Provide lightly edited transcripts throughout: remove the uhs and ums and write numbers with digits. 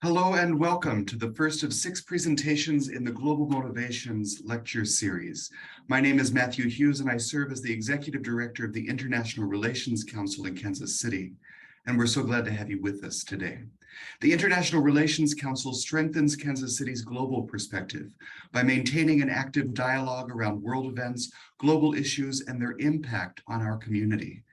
Hello and welcome to the first of 6 presentations in the Global Motivations lecture series. My name is Matthew Hughes and I serve as the Executive Director of the International Relations Council in Kansas City. And we're so glad to have you with us today. The International Relations Council strengthens Kansas City's global perspective by maintaining an active dialogue around world events, global issues, and their impact on our community.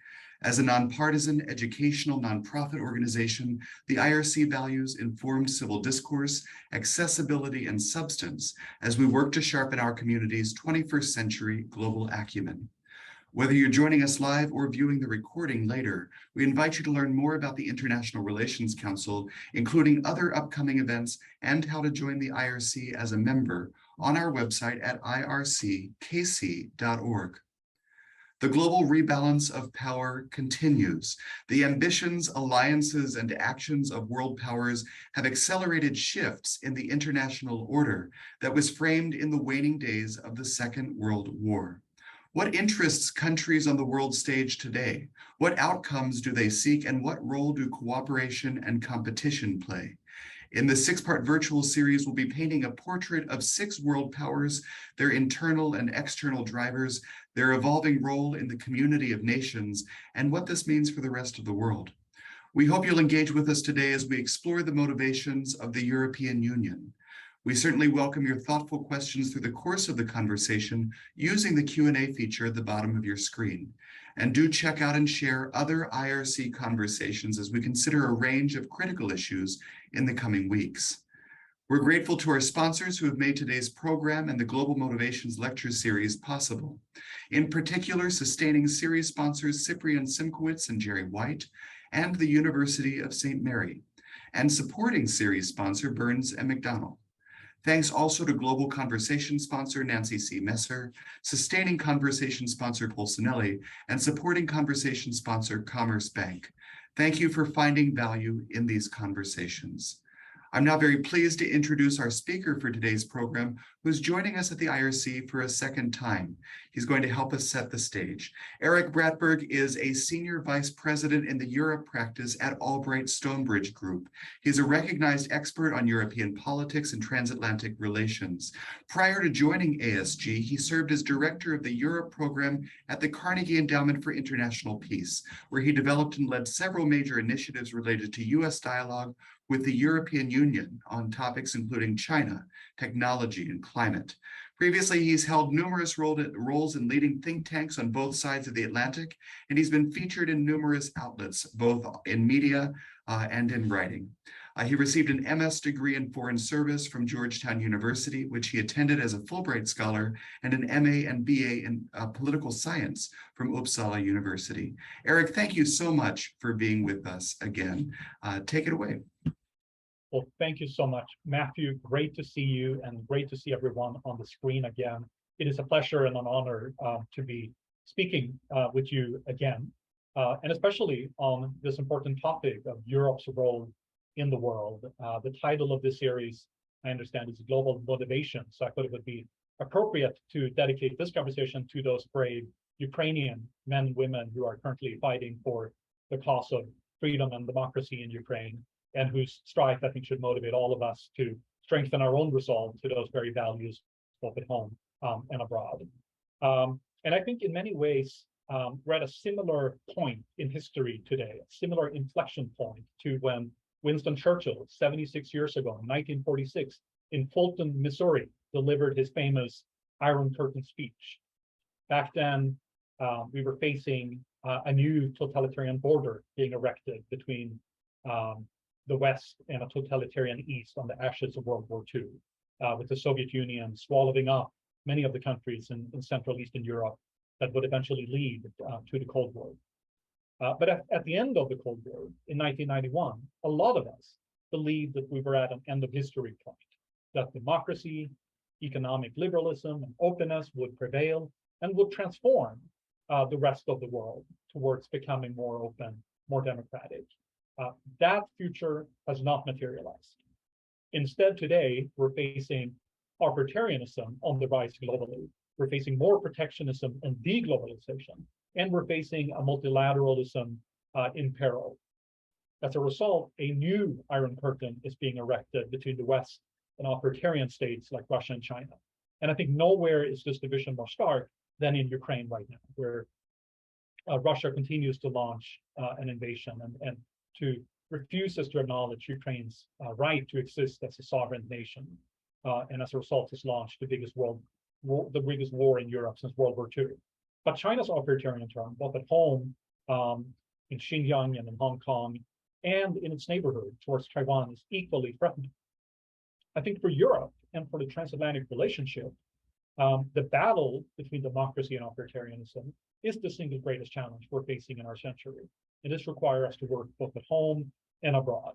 As a nonpartisan, educational, nonprofit organization, the IRC values informed civil discourse, accessibility, and substance as we work to sharpen our community's 21st century global acumen. Whether you're joining us live or viewing the recording later, we invite you to learn more about the International Relations Council, including other upcoming events and how to join the IRC as a member on our website at irckc.org. The global rebalance of power continues. The ambitions, alliances, and actions of world powers have accelerated shifts in the international order that was framed in the waning days of the Second World War. What interests countries on the world stage today? What outcomes do they seek, and what role do cooperation and competition play? In the 6-part virtual series, we'll be painting a portrait of 6 world powers, their internal and external drivers, their evolving role in the community of nations, and what this means for the rest of the world. We hope you'll engage with us today as we explore the motivations of the European Union. We certainly welcome your thoughtful questions through the course of the conversation using the Q&A feature at the bottom of your screen. And do check out and share other IRC conversations as we consider a range of critical issues in the coming weeks. We're grateful to our sponsors who have made today's program and the Global Motivations Lecture Series possible. In particular, sustaining series sponsors Cyprian Simkowitz and Jerry White, and the University of St. Mary, and supporting series sponsor Burns and McDonnell. Thanks also to Global Conversation sponsor Nancy C. Messer, sustaining conversation sponsor Polsinelli, and supporting conversation sponsor Commerce Bank. Thank you for finding value in these conversations. I'm now very pleased to introduce our speaker for today's program, who's joining us at the IRC for a second time. He's going to help us set the stage. Erik Brattberg is a Senior Vice President in the Europe practice at Albright Stonebridge Group. He's a recognized expert on European politics and transatlantic relations. Prior to joining ASG, he served as Director of the Europe program at the Carnegie Endowment for International Peace, where he developed and led several major initiatives related to U.S. dialogue with the European Union on topics including China, technology, and climate. Previously, he's held numerous roles in leading think tanks on both sides of the Atlantic, and he's been featured in numerous outlets, both in media and in writing. He received an MS degree in Foreign Service from Georgetown University, which he attended as a Fulbright Scholar, and an MA and BA in Political Science from Uppsala University. Erik, thank you so much for being with us again. Take it away. Well, thank you so much, Matthew. Great to see you and great to see everyone on the screen again. It is a pleasure and an honor to be speaking with you again, and especially on this important topic of Europe's role in the world. The title of this series, I understand, is Global Motivation, so I thought it would be appropriate to dedicate this conversation to those brave Ukrainian men and women who are currently fighting for the cause of freedom and democracy in Ukraine, and whose strife, I think, should motivate all of us to strengthen our own resolve to those very values, both at home and abroad. And I think in many ways, we're at a similar point in history today, a similar inflection point to when Winston Churchill, 76 years ago, in 1946, in Fulton, Missouri, delivered his famous Iron Curtain speech. Back then, we were facing a new totalitarian border being erected between the West and a totalitarian East on the ashes of World War II, with the Soviet Union swallowing up many of the countries in Central Eastern Europe that would eventually lead to the Cold War. But at the end of the Cold War, in 1991, a lot of us believed that we were at an end of history point, that democracy, economic liberalism, and openness would prevail and would transform the rest of the world towards becoming more open, more democratic. That future has not materialized. Instead, today, we're facing authoritarianism on the rise globally. We're facing more protectionism and deglobalization, and we're facing a multilateralism in peril. As a result, a new Iron Curtain is being erected between the West and authoritarian states like Russia and China. And I think nowhere is this division more stark than in Ukraine right now, where Russia continues to launch an invasion and to refuses to acknowledge Ukraine's right to exist as a sovereign nation, and as a result has launched the biggest war in Europe since World War II. But China's authoritarian turn, both at home in Xinjiang and in Hong Kong, and in its neighborhood towards Taiwan, is equally threatening. I think for Europe and for the transatlantic relationship, the battle between democracy and authoritarianism is the single greatest challenge we're facing in our century. And this requires us to work both at home and abroad.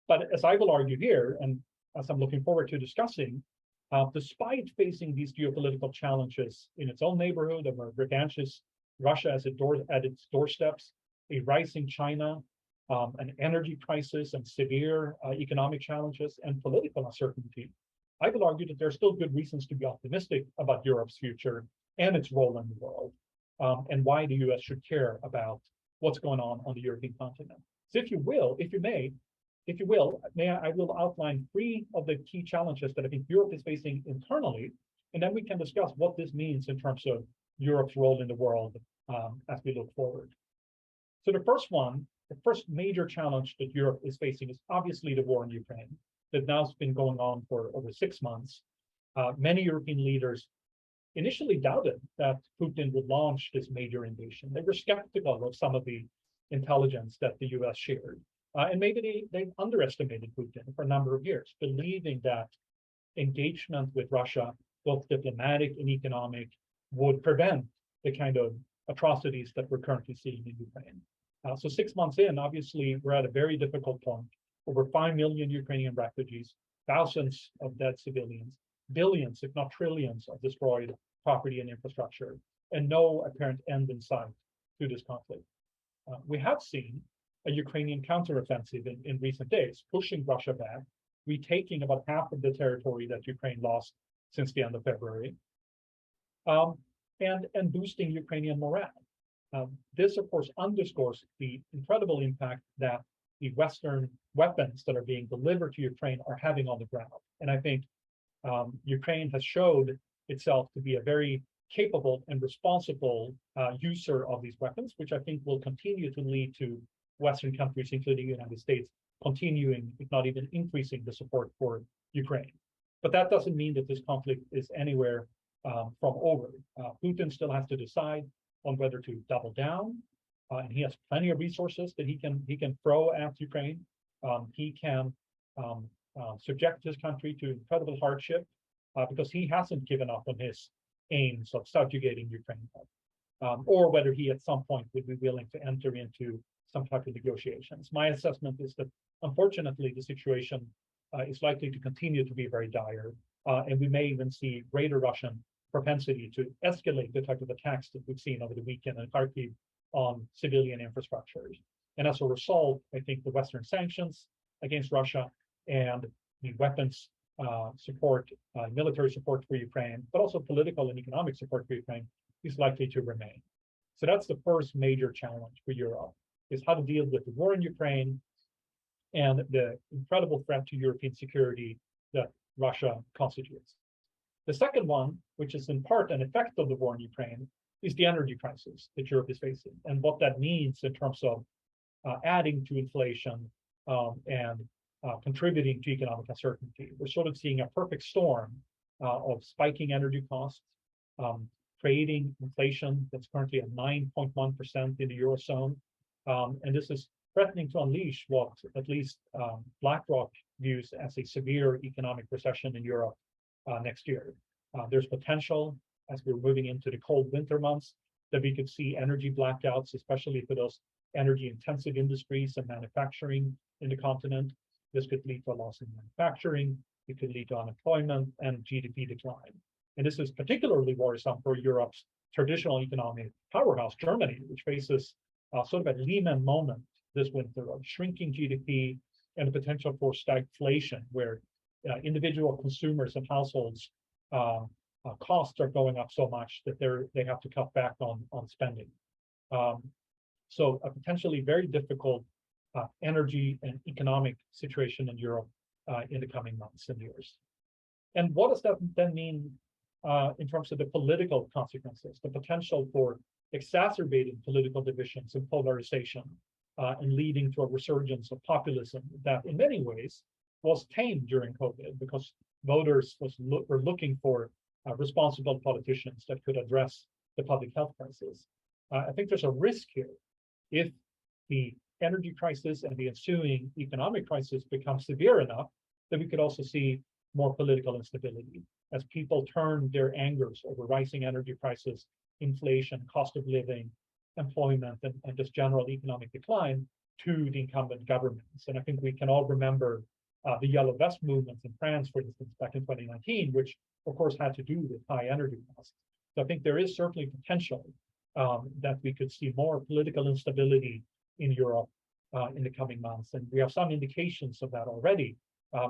But as I will argue here, and as I'm looking forward to discussing, despite facing these geopolitical challenges in its own neighborhood, a more gregarious Russia at its doorsteps, a rising China, an energy crisis and severe economic challenges and political uncertainty, I will argue that there are still good reasons to be optimistic about Europe's future and its role in the world, and why the US should care about what's going on the European continent. So if you will, I will outline 3 of the key challenges that I think Europe is facing internally, and then we can discuss what this means in terms of Europe's role in the world as we look forward. So the first major challenge that Europe is facing is obviously the war in Ukraine that now has been going on for over 6 months. Many European leaders initially doubted that Putin would launch this major invasion. They were skeptical of some of the intelligence that the US shared. And maybe they underestimated Putin for a number of years, believing that engagement with Russia, both diplomatic and economic, would prevent the kind of atrocities that we're currently seeing in Ukraine. So 6 months in, obviously, we're at a very difficult point. Over 5 million Ukrainian refugees, thousands of dead civilians, billions, if not trillions, of destroyed property and infrastructure, and no apparent end in sight to this conflict. We have seen a Ukrainian counteroffensive in recent days, pushing Russia back, retaking about half of the territory that Ukraine lost since the end of February, and boosting Ukrainian morale. This, of course, underscores the incredible impact that the Western weapons that are being delivered to Ukraine are having on the ground. And I think Ukraine has showed itself to be a very capable and responsible user of these weapons, which I think will continue to lead to Western countries, including the United States, continuing, if not even increasing, the support for Ukraine. But that doesn't mean that this conflict is anywhere from over. Putin still has to decide on whether to double down, and he has plenty of resources that he can throw at Ukraine. He can subject his country to incredible hardship because he hasn't given up on his aims of subjugating Ukraine, or whether he at some point would be willing to enter into some type of negotiations. My assessment is that, unfortunately, the situation is likely to continue to be very dire, and we may even see greater Russian propensity to escalate the type of attacks that we've seen over the weekend in Kharkiv on civilian infrastructures. And as a result, I think the Western sanctions against Russia and the weapons support, military support for Ukraine, but also political and economic support for Ukraine is likely to remain. So that's the first major challenge for Europe, is how to deal with the war in Ukraine and the incredible threat to European security that Russia constitutes. The second one, which is in part an effect of the war in Ukraine, is the energy crisis that Europe is facing, and what that means in terms of adding to inflation and contributing to economic uncertainty. We're sort of seeing a perfect storm of spiking energy costs, creating inflation that's currently at 9.1% in the Eurozone. And this is threatening to unleash what at least BlackRock views as a severe economic recession in Europe next year. There's potential, as we're moving into the cold winter months, that we could see energy blackouts, especially for those energy-intensive industries and manufacturing in the continent. This could lead to a loss in manufacturing. It could lead to unemployment and GDP decline. And this is particularly worrisome for Europe's traditional economic powerhouse, Germany, which faces sort of a Lehman moment this winter of shrinking GDP and the potential for stagflation, where individual consumers and households costs are going up so much that they have to cut back on spending. So a potentially very difficult energy and economic situation in Europe in the coming months and years. And what does that then mean in terms of the political consequences, the potential for exacerbating political divisions and polarization and leading to a resurgence of populism that in many ways was tamed during COVID because voters were looking for responsible politicians that could address the public health crisis. I think there's a risk here if the energy crisis and the ensuing economic crisis become severe enough that we could also see more political instability as people turn their angers over rising energy prices, inflation, cost of living, employment, and just general economic decline to the incumbent governments. And I think we can all remember the Yellow Vest movements in France, for instance, back in 2019, which of course had to do with high energy costs. So I think there is certainly potential that we could see more political instability in Europe in the coming months. And we have some indications of that already.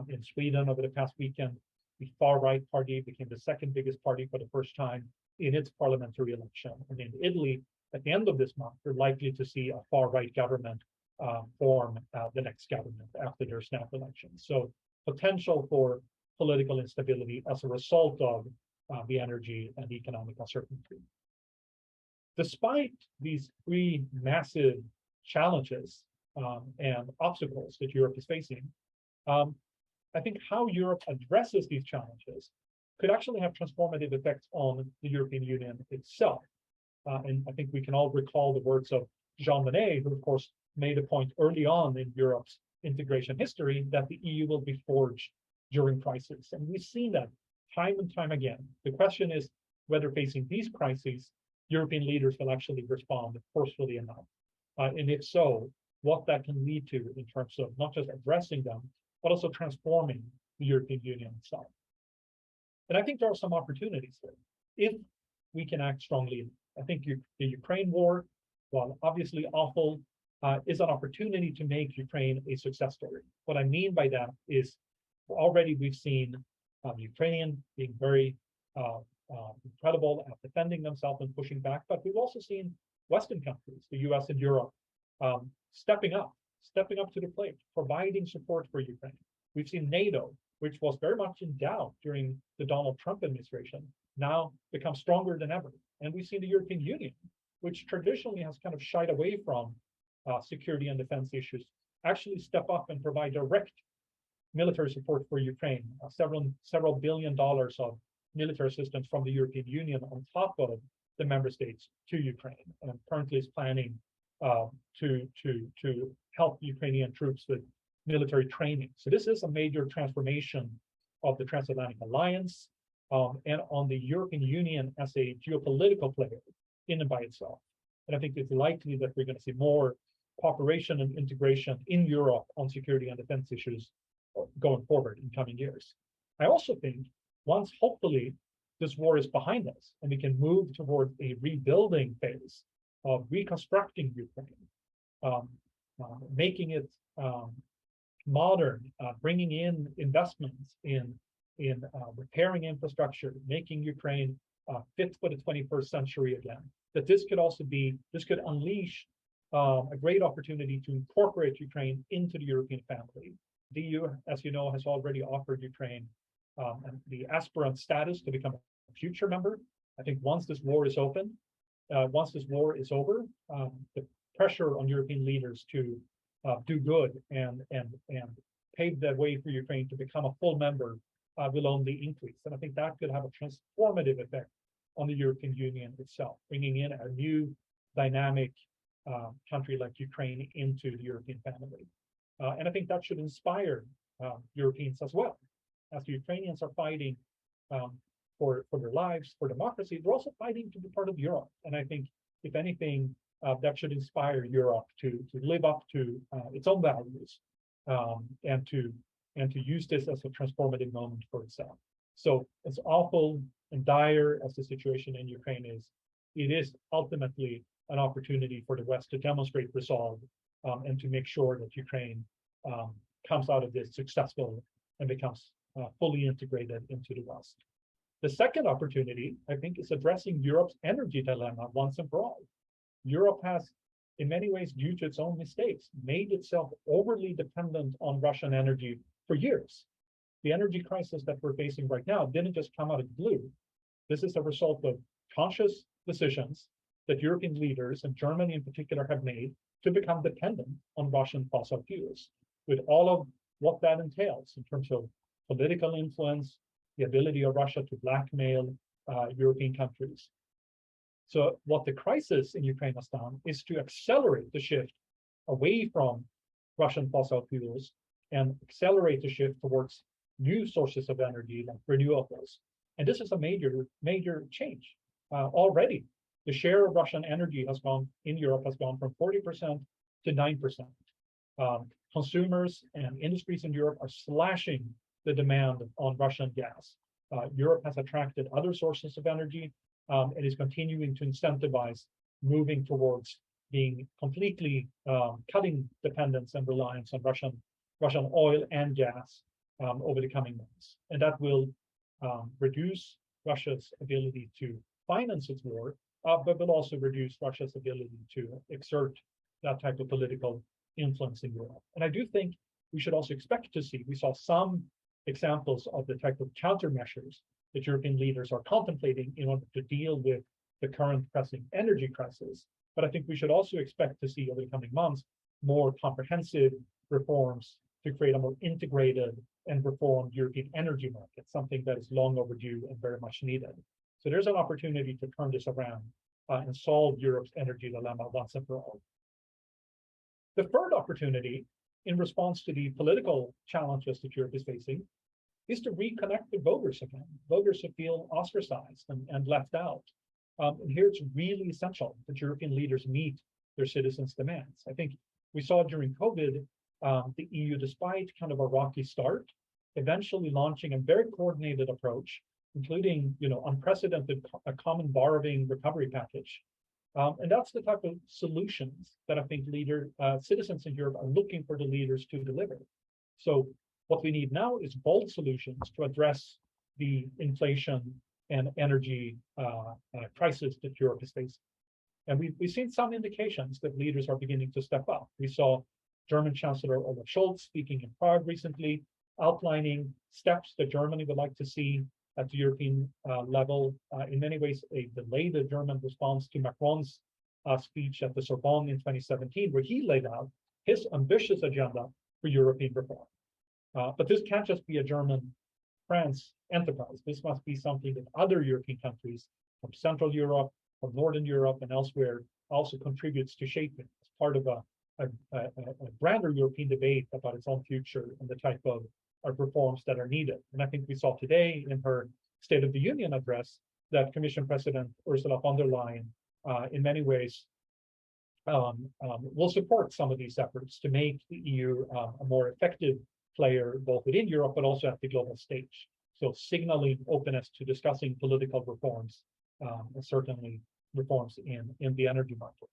In Sweden over the past weekend, the far-right party became the second biggest party for the first time in its parliamentary election. And in Italy, at the end of this month, we're likely to see a far-right government form the next government after their snap elections. So potential for political instability as a result of the energy and economic uncertainty. Despite these three massive challenges and obstacles that Europe is facing, I think how Europe addresses these challenges could actually have transformative effects on the European Union itself. And I think we can all recall the words of Jean Monnet, who of course made a point early on in Europe's integration history that the EU will be forged during crisis. And we've seen that time and time again. The question is whether facing these crises, European leaders will actually respond forcefully enough. And if so, what that can lead to in terms of not just addressing them, but also transforming the European Union itself. And I think there are some opportunities there if we can act strongly. I think the Ukraine war, while obviously awful, is an opportunity to make Ukraine a success story. What I mean by that is already we've seen Ukrainian being very incredible at defending themselves and pushing back, but we've also seen Western countries, the US and Europe, stepping up to the plate, providing support for Ukraine. We've seen NATO, which was very much in doubt during the Donald Trump administration, now become stronger than ever. And we've seen the European Union, which traditionally has kind of shied away from security and defense issues, actually step up and provide direct military support for Ukraine, several $billion of military assistance from the European Union on top of the member states to Ukraine, and currently is planning to help Ukrainian troops with military training. So this is a major transformation of the transatlantic alliance and on the European Union as a geopolitical player in and by itself. And I think it's likely that we're going to see more cooperation and integration in Europe on security and defense issues going forward in coming years. I also think once hopefully this war is behind us and we can move toward a rebuilding phase of reconstructing Ukraine, making it modern, bringing in investments in repairing infrastructure, making Ukraine fit for the 21st century again, that this could unleash a great opportunity to incorporate Ukraine into the European family. The EU, as you know, has already offered Ukraine the aspirant status to become a future member. I think once this war is over, the pressure on European leaders to do good and pave the way for Ukraine to become a full member will only increase. And I think that could have a transformative effect on the European Union itself, bringing in a new dynamic country like Ukraine into the European family. And I think that should inspire Europeans as well. As the Ukrainians are fighting for their lives, for democracy, they're also fighting to be part of Europe. And I think, if anything, that should inspire Europe to live up to its own values and to use this as a transformative moment for itself. So as awful and dire as the situation in Ukraine is, it is ultimately an opportunity for the West to demonstrate resolve and to make sure that Ukraine comes out of this successful and becomes fully integrated into the West. The second opportunity, I think, is addressing Europe's energy dilemma once and for all. Europe has in many ways due to its own mistakes, made itself overly dependent on Russian energy for years. The energy crisis that we're facing right now didn't just come out of the blue. This is a result of conscious decisions that European leaders, and Germany in particular, have made to become dependent on Russian fossil fuels, with all of what that entails in terms of political influence, the ability of Russia to blackmail European countries. So what the crisis in Ukraine has done is to accelerate the shift away from Russian fossil fuels and accelerate the shift towards new sources of energy like renewables. And this is a major change. Already, the share of Russian energy in Europe has gone from 40% to 9%. Consumers and industries in Europe are slashing the demand on Russian gas. Europe has attracted other sources of energy and is continuing to incentivize moving towards being completely cutting dependence and reliance on Russian oil and gas over the coming months. And that will reduce Russia's ability to finance its war, but will also reduce Russia's ability to exert that type of political influence in Europe. And I do think we should also expect to see, we saw some examples of the type of countermeasures that European leaders are contemplating in order to deal with the current pressing energy crisis. But I think we should also expect to see over the coming months more comprehensive reforms to create a more integrated and reformed European energy market, something that is long overdue and very much needed. So there's an opportunity to turn this around and solve Europe's energy dilemma once and for all. The third opportunity, in response to the political challenges that Europe is facing, is to reconnect with voters again, voters who feel ostracized and left out. And here it's really essential that European leaders meet their citizens' demands. I think we saw during COVID, the EU, despite kind of a rocky start, eventually launching a very coordinated approach, including unprecedented common borrowing recovery package. And that's the type of solutions that I think citizens in Europe are looking for the leaders to deliver. So what we need now is bold solutions to address the inflation and energy crisis that Europe is facing. And we've seen some indications that leaders are beginning to step up. We saw German Chancellor Olaf Scholz speaking in Prague recently, outlining steps that Germany would like to see at the European level. In many ways, a delayed German response to Macron's speech at the Sorbonne in 2017, where he laid out his ambitious agenda for European reform. But this can't just be a German-France enterprise. This must be something that other European countries from Central Europe, from Northern Europe, and elsewhere also contributes to shaping as part of a grander European debate about its own future and the type of reforms that are needed. And I think we saw today in her State of the Union address that Commission President Ursula von der Leyen, in many ways, will support some of these efforts to make the EU a more effective player, both within Europe, but also at the global stage. So signaling openness to discussing political reforms, and certainly reforms in the energy market.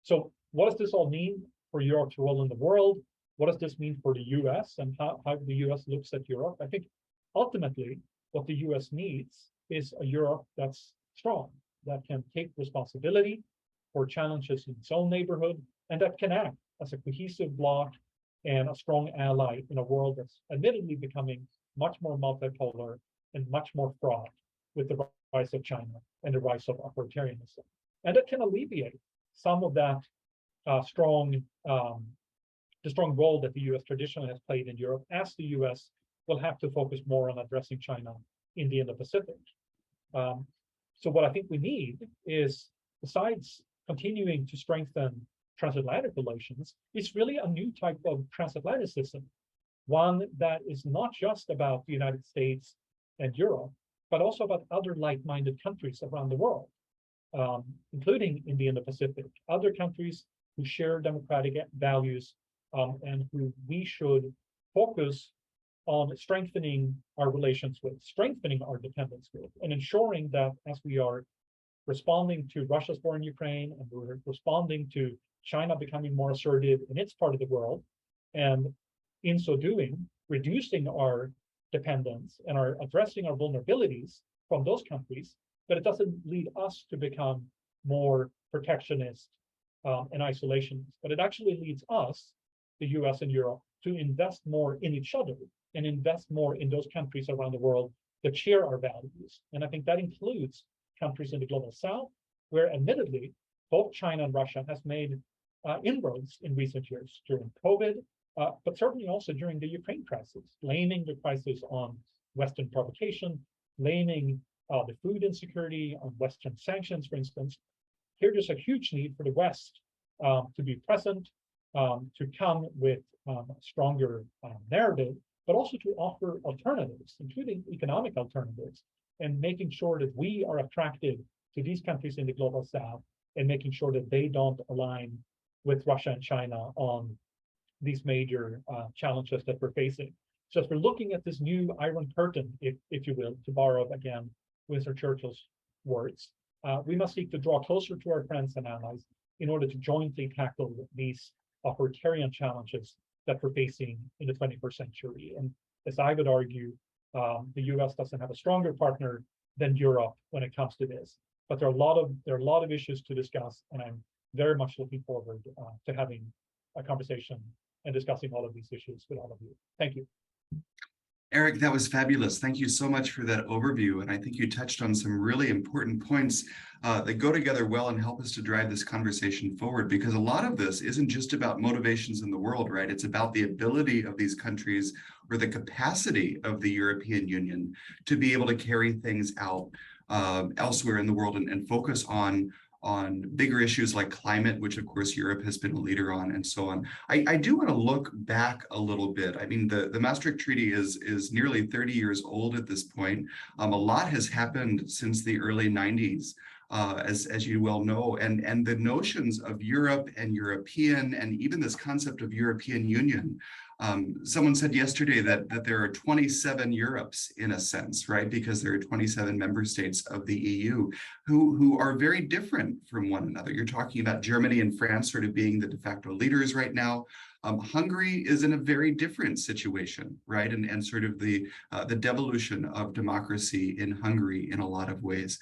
So what does this all mean for Europe's role in the world? What does this mean for the US and how the US looks at Europe? I think ultimately what the US needs is a Europe that's strong, that can take responsibility for challenges in its own neighborhood, and that can act as a cohesive bloc and a strong ally in a world that's admittedly becoming much more multipolar and much more fraught with the rise of China and the rise of authoritarianism. And it can alleviate some of that strong role that the US traditionally has played in Europe, as the US will have to focus more on addressing China in the Indo-Pacific. So what I think we need is, besides continuing to strengthen transatlantic relations, it's really a new type of transatlanticism, one that is not just about the United States and Europe, but also about other like-minded countries around the world, including in the Indo-Pacific, other countries who share democratic values, and who we should focus on strengthening our relations with, strengthening our dependence with, and ensuring that as we are responding to Russia's war in Ukraine, and we're responding to China becoming more assertive in its part of the world, and in so doing, reducing our dependence and are addressing our vulnerabilities from those countries, but it doesn't lead us to become more protectionist and isolationist, but it actually leads us, the US and Europe, to invest more in each other and invest more in those countries around the world that share our values. And I think that includes countries in the global south, where admittedly, both China and Russia has made inroads in recent years during COVID, but certainly also during the Ukraine crisis, blaming the crisis on Western provocation, blaming the food insecurity on Western sanctions, for instance. Here, there's a huge need for the West to be present, to come with a stronger narrative, but also to offer alternatives, including economic alternatives, and making sure that we are attractive to these countries in the global south, and making sure that they don't align with Russia and China on these major challenges that we're facing. So as we're looking at this new Iron Curtain, if you will, to borrow again Winston Churchill's words, we must seek to draw closer to our friends and allies in order to jointly tackle these authoritarian challenges that we're facing in the 21st century. And as I would argue, the US doesn't have a stronger partner than Europe when it comes to this. But there are a lot of issues to discuss, and I'm very much looking forward to having a conversation and discussing all of these issues with all of you. Thank you. Erik, that was fabulous. Thank you so much for that overview. And I think you touched on some really important points that go together well and help us to drive this conversation forward, because a lot of this isn't just about motivations in the world, right? It's about the ability of these countries, or the capacity of the European Union, to be able to carry things out elsewhere in the world and focus on bigger issues like climate, which of course Europe has been a leader on, and so on. I do want to look back a little bit. I mean, the Maastricht Treaty is nearly 30 years old at this point. A lot has happened since the early 90s. As you well know, and the notions of Europe and European, and even this concept of European Union. Someone said yesterday that there are 27 Europes in a sense, right? Because there are 27 member states of the EU who are very different from one another. You're talking about Germany and France sort of being the de facto leaders right now. Hungary is in a very different situation, right? And sort of the devolution of democracy in Hungary in a lot of ways.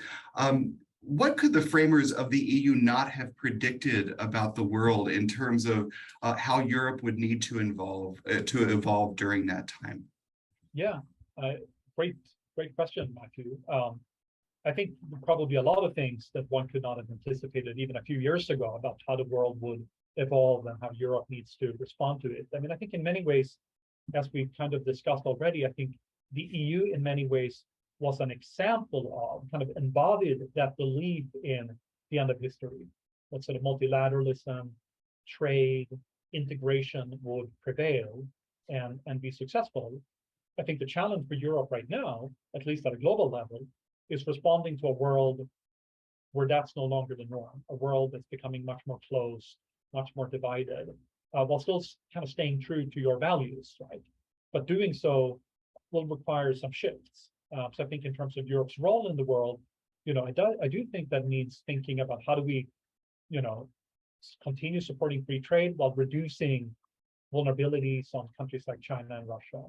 What could the framers of the EU not have predicted about the world in terms of how Europe would need to evolve during that time? Yeah, great question, Matthew. I think probably a lot of things that one could not have anticipated even a few years ago about how the world would evolve and how Europe needs to respond to it. I mean, I think in many ways, as we've kind of discussed already, I think the EU in many ways was an example of, kind of embodied that belief in the end of history, that sort of multilateralism, trade, integration would prevail and be successful. I think the challenge for Europe right now, at least at a global level, is responding to a world where that's no longer the norm, a world that's becoming much more closed, much more divided, while still kind of staying true to your values, right? But doing so will require some shifts. So I think in terms of Europe's role in the world, I do think that needs thinking about how do we, continue supporting free trade while reducing vulnerabilities on countries like China and Russia.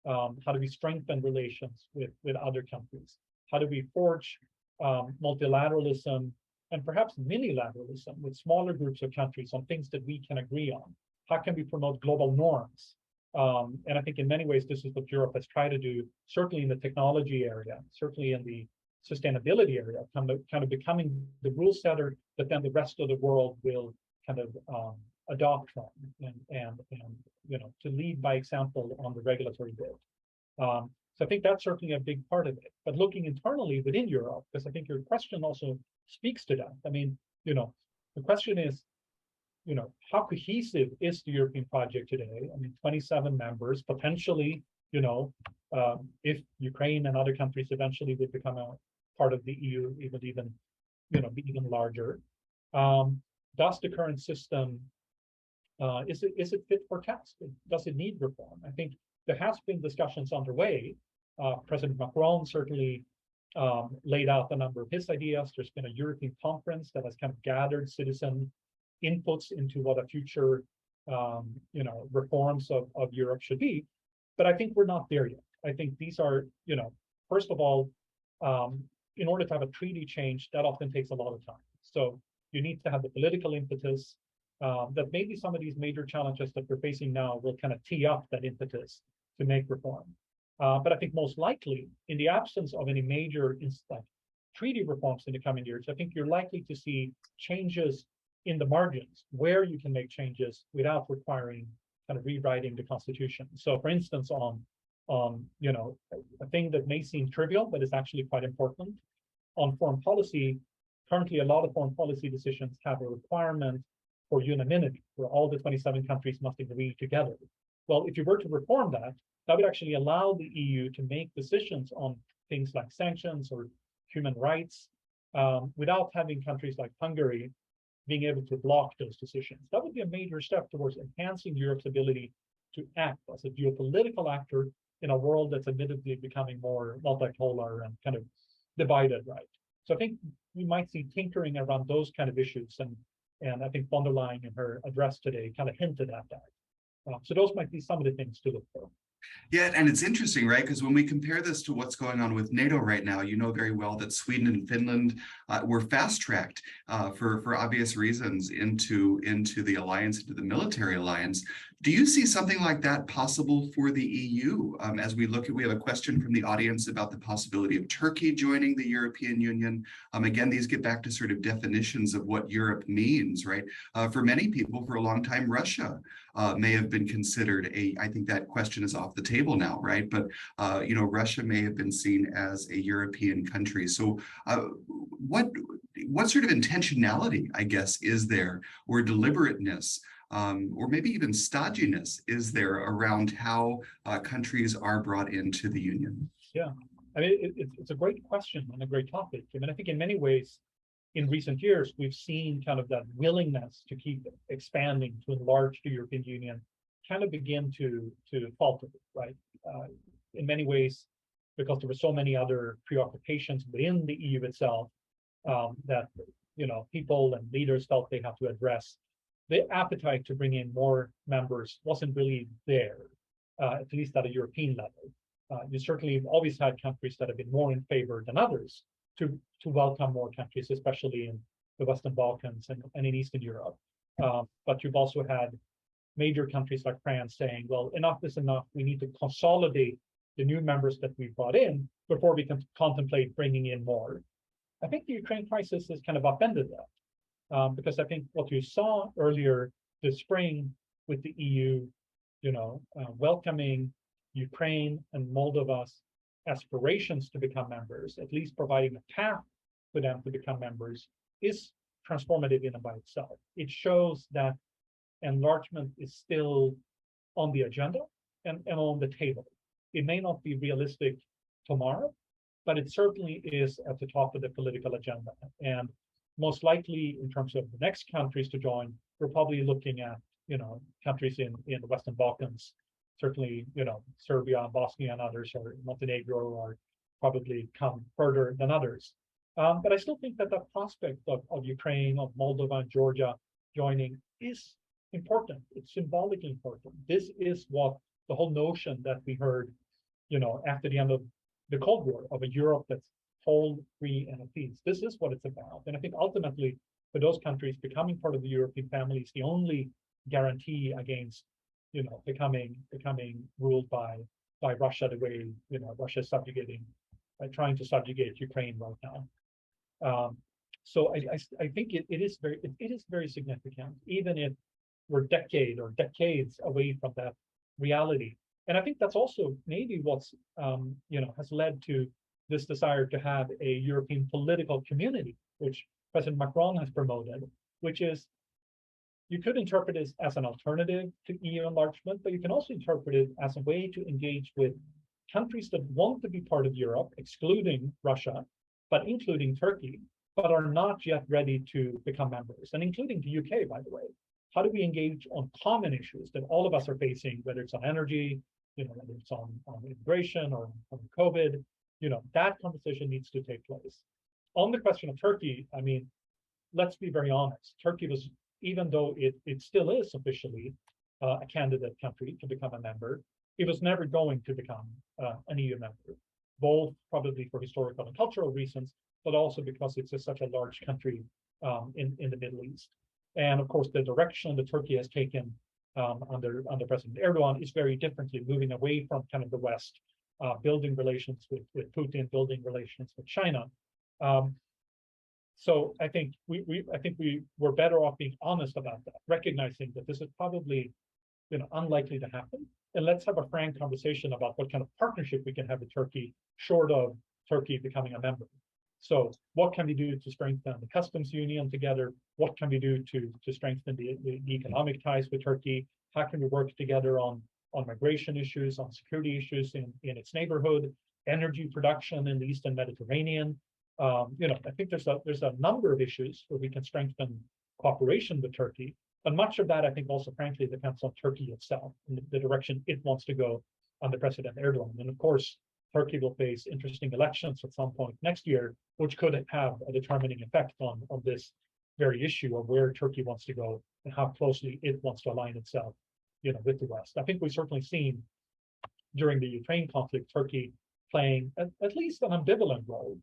How do we strengthen relations with other countries? How do we forge multilateralism and perhaps minilateralism with smaller groups of countries on things that we can agree on? How can we promote global norms? And I think in many ways, this is what Europe has tried to do, certainly in the technology area, certainly in the sustainability area, kind of becoming the rule setter that then the rest of the world will kind of adopt from and to lead by example on the regulatory bit. So I think that's certainly a big part of it. But looking internally within Europe, because I think your question also speaks to that. I mean, the question is, how cohesive is the European project today? I mean, 27 members, potentially, if Ukraine and other countries eventually would become a part of the EU, it would even, be even larger. Does the current system, is it fit for task? Does it need reform? I think there has been discussions underway. President Macron certainly laid out a number of his ideas. There's been a European conference that has kind of gathered citizen inputs into what a future, reforms of Europe should be. But I think we're not there yet. I think these are, first of all, in order to have a treaty change, that often takes a lot of time. So, You need to have the political impetus that maybe some of these major challenges that we're facing now will kind of tee up that impetus to make reform. But I think most likely, in the absence of any major treaty reforms in the coming years, I think you're likely to see changes in the margins where you can make changes without requiring kind of rewriting the constitution. So, for instance, on a thing that may seem trivial but is actually quite important on foreign policy. Currently, a lot of foreign policy decisions have a requirement for unanimity, where all the 27 countries must agree together. Well, if you were to reform that, that would actually allow the EU to make decisions on things like sanctions or human rights without having countries like Hungary being able to block those decisions. That would be a major step towards enhancing Europe's ability to act as a geopolitical actor in a world that's admittedly becoming more multipolar and kind of divided, right? So I think we might see tinkering around those kind of issues, and I think von der Leyen in her address today kind of hinted at that. So those might be some of the things to look for. Yeah, and it's interesting, right? Because when we compare this to what's going on with NATO right now, you know very well that Sweden and Finland were fast-tracked for obvious reasons into the alliance, into the military alliance. Do you see something like that possible for the EU? As we look at, we have a question from the audience about the possibility of Turkey joining the European Union. Again, these get back to sort of definitions of what Europe means, right? For many people, for a long time, Russia may have been considered I think that question is off the table now, right? But, Russia may have been seen as a European country. So what sort of intentionality, I guess, is there, or deliberateness, or maybe even stodginess is there around how countries are brought into the Union? Yeah, I mean, it's a great question and a great topic. I mean, I think in many ways, in recent years, we've seen kind of that willingness to keep expanding, to enlarge the European Union, kind of begin to falter, right? In many ways, because there were so many other preoccupations within the EU itself that people and leaders felt they had to address. The appetite to bring in more members wasn't really there, at least at a European level. You certainly have always had countries that have been more in favor than others to welcome more countries, especially in the Western Balkans and in Eastern Europe. But you've also had major countries like France saying, well, enough is enough. We need to consolidate the new members that we've brought in before we can contemplate bringing in more. I think the Ukraine crisis has kind of upended that, because I think what you saw earlier this spring with the EU, welcoming Ukraine and Moldova's aspirations to become members, at least providing a path for them to become members, is transformative in and by itself. It shows that enlargement is still on the agenda and on the table. It may not be realistic tomorrow, but it certainly is at the top of the political agenda. And most likely, in terms of the next countries to join, we're probably looking at countries in the Western Balkans. Certainly, Serbia, Bosnia, and others, or Montenegro, are probably come further than others. But I still think that the prospect of Ukraine, of Moldova, and Georgia joining is important. It's symbolically important. This is what the whole notion that we heard, after the end of the Cold War, of a Europe that's whole, free, and at peace. This is what it's about. And I think ultimately, for those countries, becoming part of the European family is the only guarantee against becoming ruled by Russia the way Russia is trying to subjugate Ukraine right now. So I think it is very significant, even if we're decades away from that reality. And I think that's also maybe what's has led to this desire to have a European political community, which President Macron has promoted, which is, you could interpret it as an alternative to EU enlargement, but you can also interpret it as a way to engage with countries that want to be part of Europe, excluding Russia, but including Turkey, but are not yet ready to become members, and including the UK, by the way. How do we engage on common issues that all of us are facing, whether it's on energy, whether it's on immigration or on COVID? That conversation needs to take place. On the question of Turkey, I mean, let's be very honest. Turkey was, even though it still is officially a candidate country to become a member, it was never going to become an EU member, both probably for historical and cultural reasons, but also because it's such a large country in the Middle East. And of course, the direction that Turkey has taken under President Erdogan is very differently, moving away from kind of the West, building relations with Putin, building relations with China. So I think we were better off being honest about that, recognizing that this is probably unlikely to happen. And let's have a frank conversation about what kind of partnership we can have with Turkey, short of Turkey becoming a member. So what can we do to strengthen the customs union together? What can we do to strengthen the economic ties with Turkey? How can we work together on migration issues, on security issues in its neighborhood, energy production in the Eastern Mediterranean? I think there's a number of issues where we can strengthen cooperation with Turkey. And much of that, I think, also, frankly, depends on Turkey itself and the direction it wants to go under President Erdogan. And of course, Turkey will face interesting elections at some point next year, which could have a determining effect on this very issue of where Turkey wants to go and how closely it wants to align itself, with the West. I think we've certainly seen during the Ukraine conflict, Turkey playing at least an ambivalent role,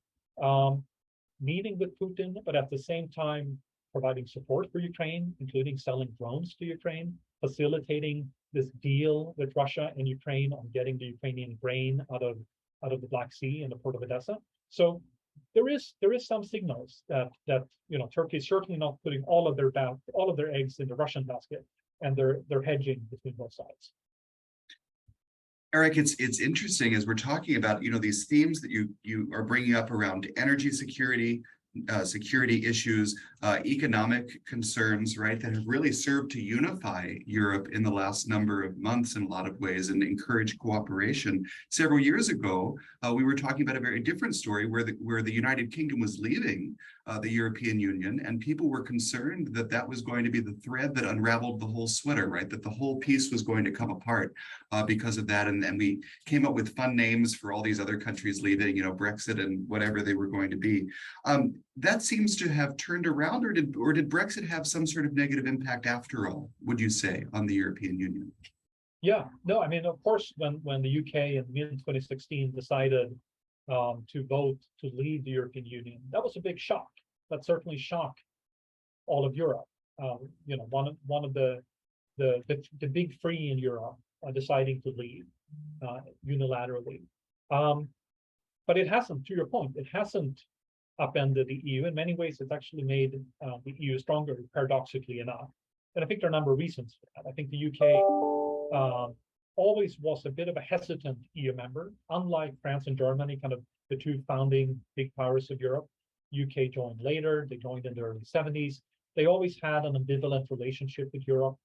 meeting with Putin, but at the same time providing support for Ukraine, including selling drones to Ukraine, facilitating this deal with Russia and Ukraine on getting the Ukrainian grain out of the Black Sea and the port of Odessa. So there is some signals that Turkey is certainly not putting all of their eggs in the Russian basket, and they're hedging between both sides. Erik, it's interesting as we're talking about these themes that you are bringing up around energy security, security issues, economic concerns, right, that have really served to unify Europe in the last number of months in a lot of ways and encourage cooperation. Several years ago, we were talking about a very different story where the United Kingdom was leaving the European Union, and people were concerned that that was going to be the thread that unraveled the whole sweater, right, that the whole piece was going to come apart because of that. And we came up with fun names for all these other countries leaving, Brexit and whatever they were going to be. That seems to have turned around, or did Brexit have some sort of negative impact after all, would you say, on the European Union? Yeah, no, I mean, of course, when the UK in mid-2016 decided to vote to leave the European Union, that was a big shock. That certainly shocked all of Europe. One of the big three in Europe deciding to leave unilaterally. But it hasn't, to your point, it hasn't upended the EU. In many ways, it's actually made the EU stronger, paradoxically enough. And I think there are a number of reasons for that. I think the UK always was a bit of a hesitant EU member, unlike France and Germany, kind of the two founding big powers of Europe. UK joined later, they joined in the early 70s. They always had an ambivalent relationship with Europe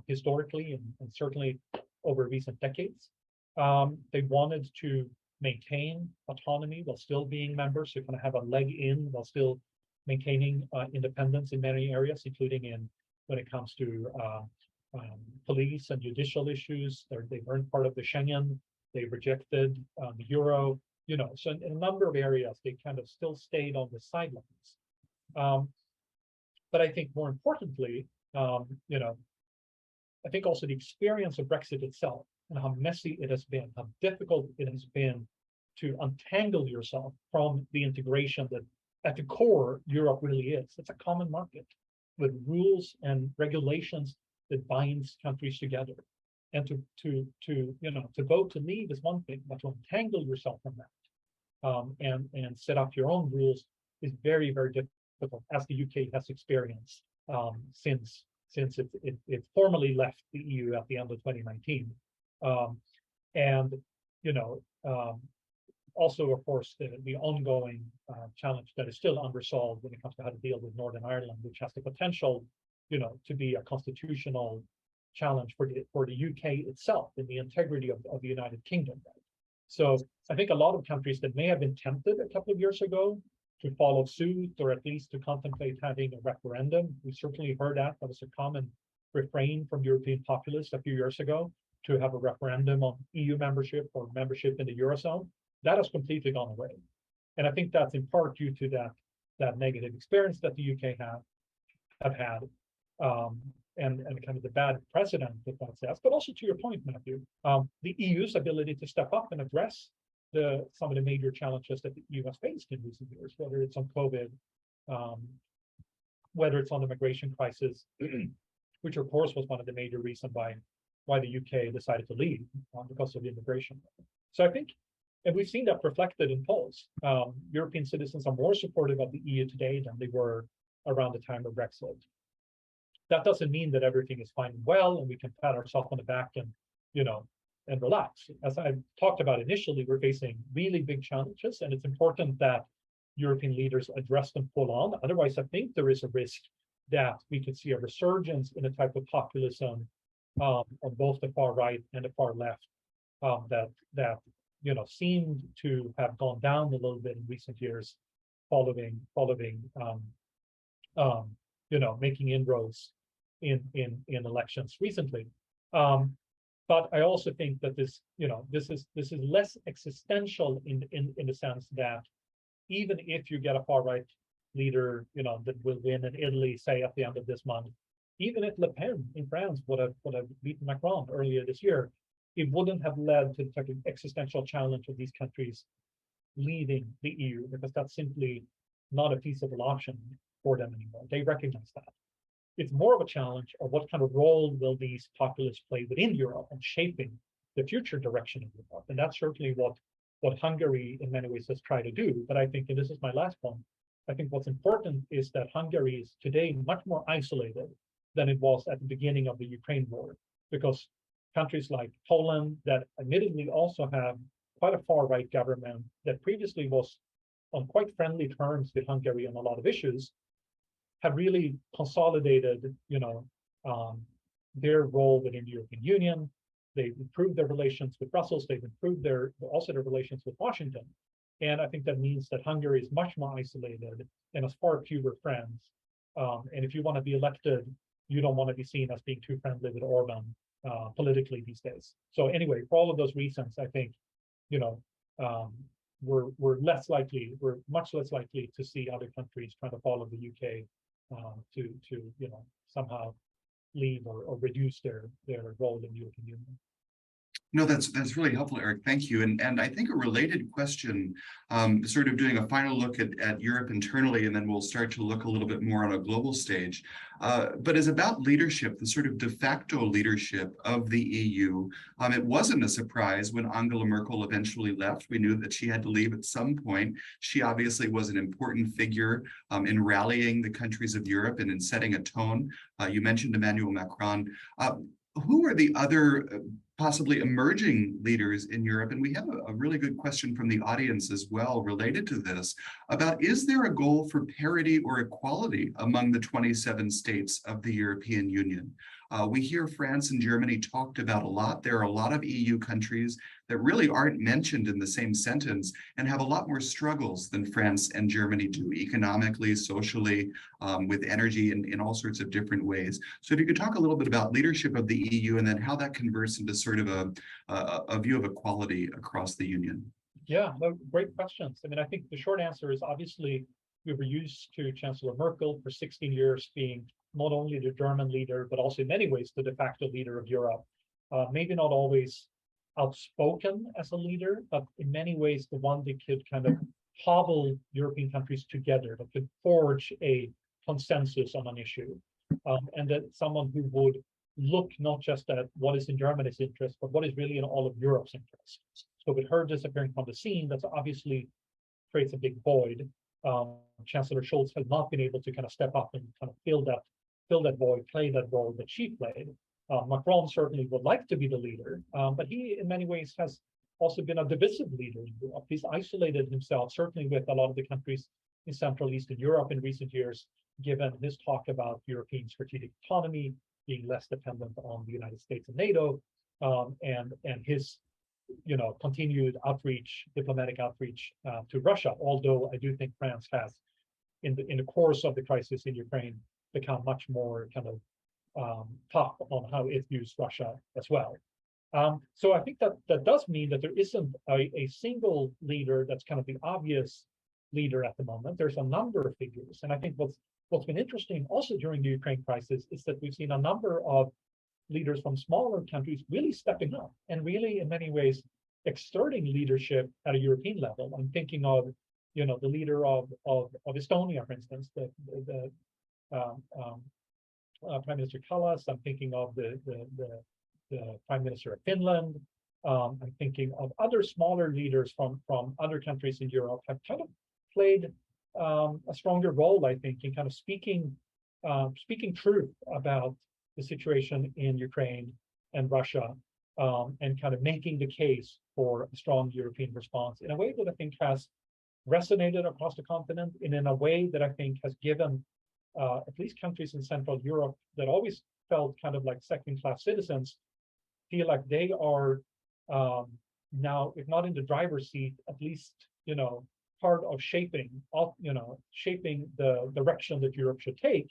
historically and certainly over recent decades. They wanted to maintain autonomy while still being members, so kind of have a leg in while still maintaining independence in many areas, including when it comes to police and judicial issues. They weren't part of the Schengen. They rejected the euro. So in a number of areas, they kind of still stayed on the sidelines. But I think more importantly, I think also the experience of Brexit itself and how messy it has been, how difficult it has been to untangle yourself from the integration that at the core Europe really is. It's a common market with rules and regulations that binds countries together. And to vote to leave is one thing, but to untangle yourself from that and set up your own rules is very, very difficult, as the UK has experienced since it formally left the EU at the end of 2019. Also, of course, the ongoing challenge that is still unresolved when it comes to how to deal with Northern Ireland, which has the potential, to be a constitutional challenge for the UK itself and the integrity of the United Kingdom. Right? So I think a lot of countries that may have been tempted a couple of years ago to follow suit, or at least to contemplate having a referendum. We certainly heard that. That was a common refrain from European populists a few years ago, to have a referendum on EU membership or membership in the Eurozone. That has completely gone away. And I think that's in part due to that negative experience that the UK have had, and kind of the bad precedent that sets. But also, to your point, Matthew, the EU's ability to step up and address some of the major challenges that the EU has faced in recent years, whether it's on COVID, whether it's on the migration crisis, which of course was one of the major reasons why the UK decided to leave because of immigration. So I think, and we've seen that reflected in polls. European citizens are more supportive of the EU today than they were around the time of Brexit. That doesn't mean that everything is fine and well, and we can pat ourselves on the back and, and relax. As I talked about initially, we're facing really big challenges, and it's important that European leaders address them full on. Otherwise, I think there is a risk that we could see a resurgence in a type of populism on both the far right and the far left that seemed to have gone down a little bit in recent years, following making inroads in elections recently. But I also think that this is less existential in the sense that even if you get a far right leader, that will win in Italy, say at the end of this month, even if Le Pen in France would have beaten Macron earlier this year, it wouldn't have led to the type of existential challenge of these countries leaving the EU, because that's simply not a feasible option for them anymore. They recognize that. It's more of a challenge of what kind of role will these populists play within Europe and shaping the future direction of Europe. And that's certainly what Hungary in many ways has tried to do. But I think, and this is my last point, I think what's important is that Hungary is today much more isolated than it was at the beginning of the Ukraine war, because countries like Poland, that admittedly also have quite a far-right government that previously was on quite friendly terms with Hungary on a lot of issues, have really consolidated, their role within the European Union. They've improved their relations with Brussels. They've improved their relations with Washington. And I think that means that Hungary is much more isolated and has far fewer friends. And if you want to be elected, you don't want to be seen as being too friendly with Orban politically these days. So anyway, for all of those reasons, I think, we're much less likely to see other countries trying to follow the UK to somehow leave or reduce their role in the European Union. No, that's really helpful, Erik. Thank you. And I think a related question, sort of doing a final look at Europe internally, and then we'll start to look a little bit more on a global stage, but is about leadership, the sort of de facto leadership of the EU. It wasn't a surprise when Angela Merkel eventually left. We knew that she had to leave at some point. She obviously was an important figure in rallying the countries of Europe and in setting a tone. You mentioned Emmanuel Macron. Who are the other possibly emerging leaders in Europe? And we have a really good question from the audience as well related to this about, is there a goal for parity or equality among the 27 states of the European Union? We hear France and Germany talked about a lot. There are a lot of EU countries that really aren't mentioned in the same sentence and have a lot more struggles than France and Germany do, economically, socially, with energy, in all sorts of different ways. So if you could talk a little bit about leadership of the EU and then how that converts into sort of a view of equality across the Union. Yeah, no, great questions. I mean, I think the short answer is obviously we were used to Chancellor Merkel for 16 years being not only the German leader, but also in many ways the de facto leader of Europe. Maybe not always outspoken as a leader, but in many ways the one that could kind of hobble European countries together, that could forge a consensus on an issue. And that someone who would look not just at what is in Germany's interest, but what is really in all of Europe's interest. So with her disappearing from the scene, that's obviously creates a big void. Chancellor Scholz has not been able to kind of step up and kind of fill that void, play that role that she played. Macron certainly would like to be the leader, but he in many ways has also been a divisive leader in Europe. He's isolated himself, certainly with a lot of the countries in Central Eastern Europe in recent years, given his talk about European strategic autonomy, being less dependent on the United States and NATO, and his continued outreach, diplomatic outreach to Russia. Although I do think France has, in the course of the crisis in Ukraine, become much more kind of tough on how it views Russia as well. So I think that does mean that there isn't a single leader that's kind of the obvious leader at the moment. There's a number of figures, and I think what's been interesting also during the Ukraine crisis is that we've seen a number of leaders from smaller countries really stepping up and really in many ways exerting leadership at a European level. I'm thinking of the leader of Estonia, for instance, the Prime Minister Kallas. I'm thinking of the Prime Minister of Finland. I'm thinking of other smaller leaders from other countries in Europe have kind of played a stronger role, I think, in kind of speaking truth about the situation in Ukraine and Russia, and kind of making the case for a strong European response in a way that I think has resonated across the continent, and in a way that I think has given at least countries in Central Europe that always felt kind of like second-class citizens feel like they are now, if not in the driver's seat, at least, part of shaping the direction that Europe should take,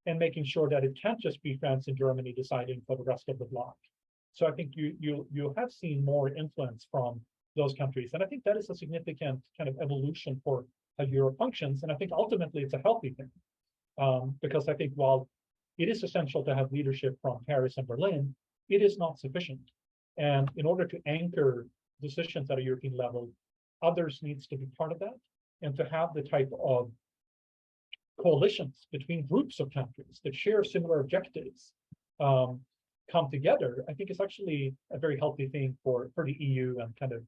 and making sure that it can't just be France and Germany deciding for the rest of the bloc. So I think you have seen more influence from those countries, and I think that is a significant kind of evolution for how Europe functions. And I think ultimately it's a healthy thing, because I think while it is essential to have leadership from Paris and Berlin, it is not sufficient. And in order to anchor decisions at a European level, others needs to be part of that, and to have the type of coalitions between groups of countries that share similar objectives come together, I think is actually a very healthy thing for the EU and kind of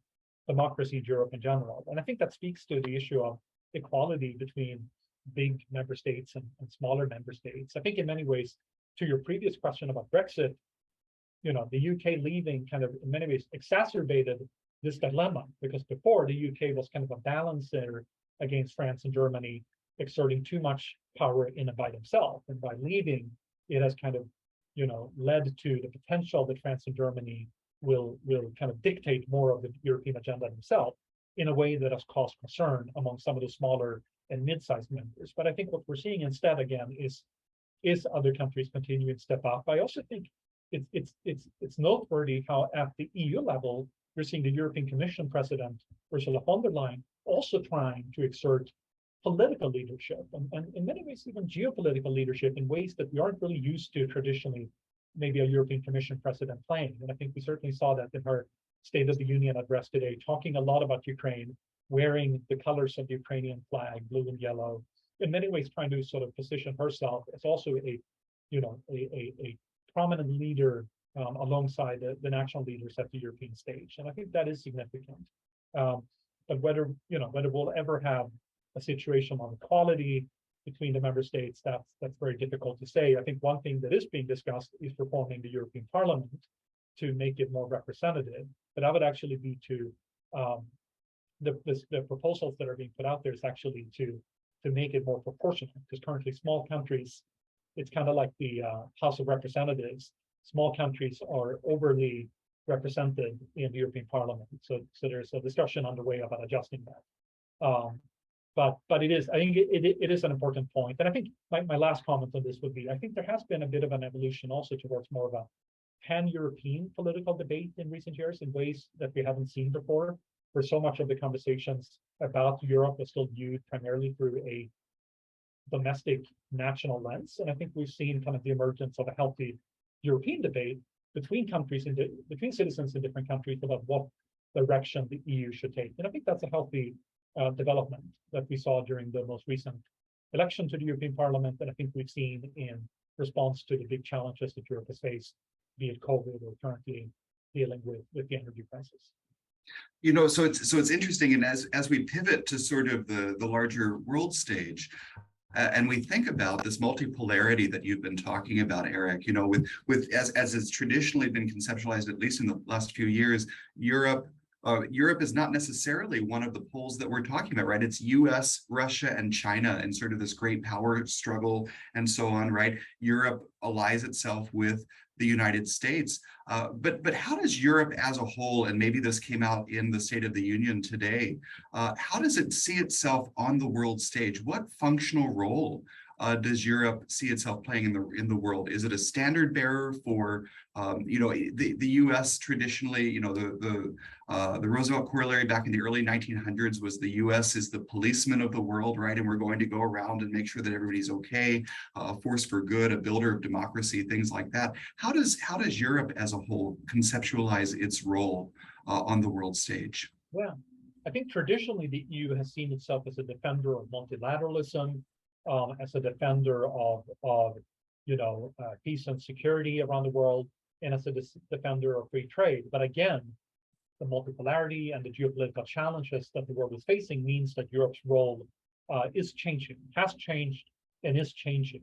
democracy in Europe in general. And I think that speaks to the issue of equality between big member states and smaller member states. I think in many ways, to your previous question about Brexit, the UK leaving kind of in many ways exacerbated this dilemma, because before the UK was kind of a balancer against France and Germany exerting too much power in and by themselves, and by leaving, it has kind of led to the potential that France and Germany will kind of dictate more of the European agenda themselves in a way that has caused concern among some of the smaller and mid-sized members. But I think what we're seeing instead again is other countries continuing to step up. I also think it's noteworthy how at the EU level we're seeing the European Commission President Ursula von der Leyen also trying to exert political leadership, and in many ways even geopolitical leadership, in ways that we aren't really used to traditionally, maybe a European Commission president playing. And I think we certainly saw that in her State of the Union address today, talking a lot about Ukraine, wearing the colors of the Ukrainian flag, blue and yellow, in many ways trying to sort of position herself as also a prominent leader alongside the national leaders at the European stage. And I think that is significant. But whether we'll ever have a situation on equality between the member states, that's very difficult to say. I think one thing that is being discussed is reforming the European Parliament to make it more representative. But that would actually be to the proposals that are being put out there is actually to make it more proportional, because currently small countries, it's kind of like the House of Representatives. Small countries are overly represented in the European Parliament. So there's a discussion underway about adjusting that. But it is, I think it is an important point. And I think my last comment on this would be, I think there has been a bit of an evolution also towards more of a pan-European political debate in recent years in ways that we haven't seen before, where so much of the conversations about Europe is still viewed primarily through a domestic national lens. And I think we've seen kind of the emergence of a healthy European debate between countries and between citizens in different countries about what direction the EU should take. And I think that's a healthy development that we saw during the most recent election to the European Parliament, that I think we've seen in response to the big challenges that Europe has faced, be it COVID or currently dealing with the energy crisis. So it's interesting, and as we pivot to sort of the larger world stage, and we think about this multipolarity that you've been talking about, Erik, with as it's traditionally been conceptualized, at least in the last few years, Europe is not necessarily one of the poles that we're talking about, right? It's US, Russia, and China, and sort of this great power struggle and so on, right? Europe allies itself with the United States. But how does Europe as a whole, and maybe this came out in the State of the Union today, how does it see itself on the world stage? What functional role does Europe see itself playing in the world? Is it a standard bearer for the U.S. traditionally? The Roosevelt corollary back in the early 1900s was the U.S. is the policeman of the world, right? And we're going to go around and make sure that everybody's okay, a force for good, a builder of democracy, things like that. How does Europe as a whole conceptualize its role on the world stage? Well, I think traditionally the EU has seen itself as a defender of multilateralism, as a defender of peace and security around the world, and as a defender of free trade. But again, the multipolarity and the geopolitical challenges that the world is facing means that Europe's role is changing, has changed, and is changing.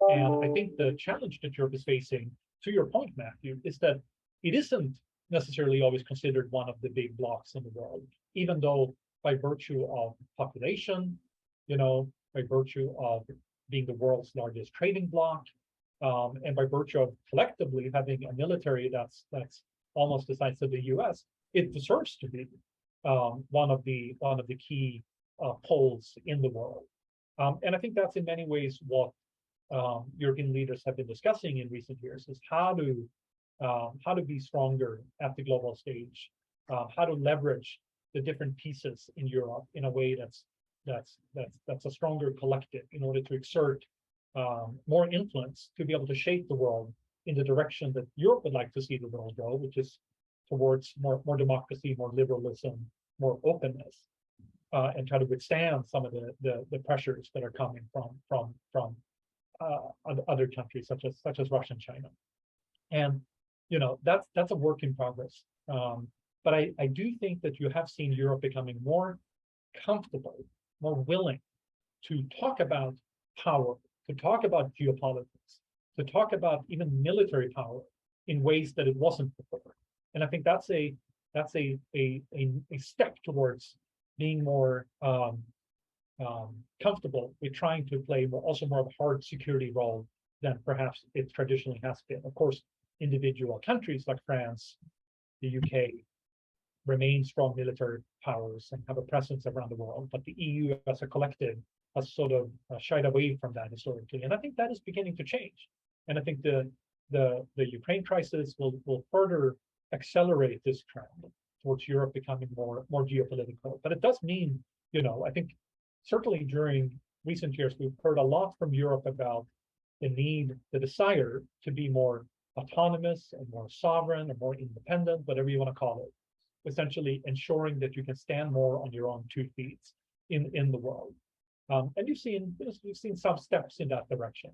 And I think the challenge that Europe is facing, to your point, Matthew, is that it isn't necessarily always considered one of the big blocs in the world, even though by virtue of population, by virtue of being the world's largest trading bloc, and by virtue of collectively having a military that's almost the size of the U.S., it deserves to be one of the key poles in the world. And I think that's in many ways what European leaders have been discussing in recent years: is how to be stronger at the global stage, how to leverage the different pieces in Europe in a way that's a stronger collective, in order to exert more influence to be able to shape the world in the direction that Europe would like to see the world go, which is towards more democracy, more liberalism, more openness, and try to withstand some of the pressures that are coming from other countries such as Russia and China. And that's a work in progress. But I do think that you have seen Europe becoming more comfortable, more willing to talk about power, to talk about geopolitics, to talk about even military power in ways that it wasn't before. And I think that's a step towards being more comfortable with trying to play also more of a hard security role than perhaps it traditionally has been. Of course, individual countries like France, the UK, remain strong military powers and have a presence around the world, but the EU as a collective has sort of shied away from that historically, and I think that is beginning to change. And I think the Ukraine crisis will further accelerate this trend towards Europe becoming more geopolitical. But it does mean, I think certainly during recent years we've heard a lot from Europe about the desire to be more autonomous and more sovereign or more independent, whatever you want to call it, essentially ensuring that you can stand more on your own 2 feet in the world. And you've seen some steps in that direction.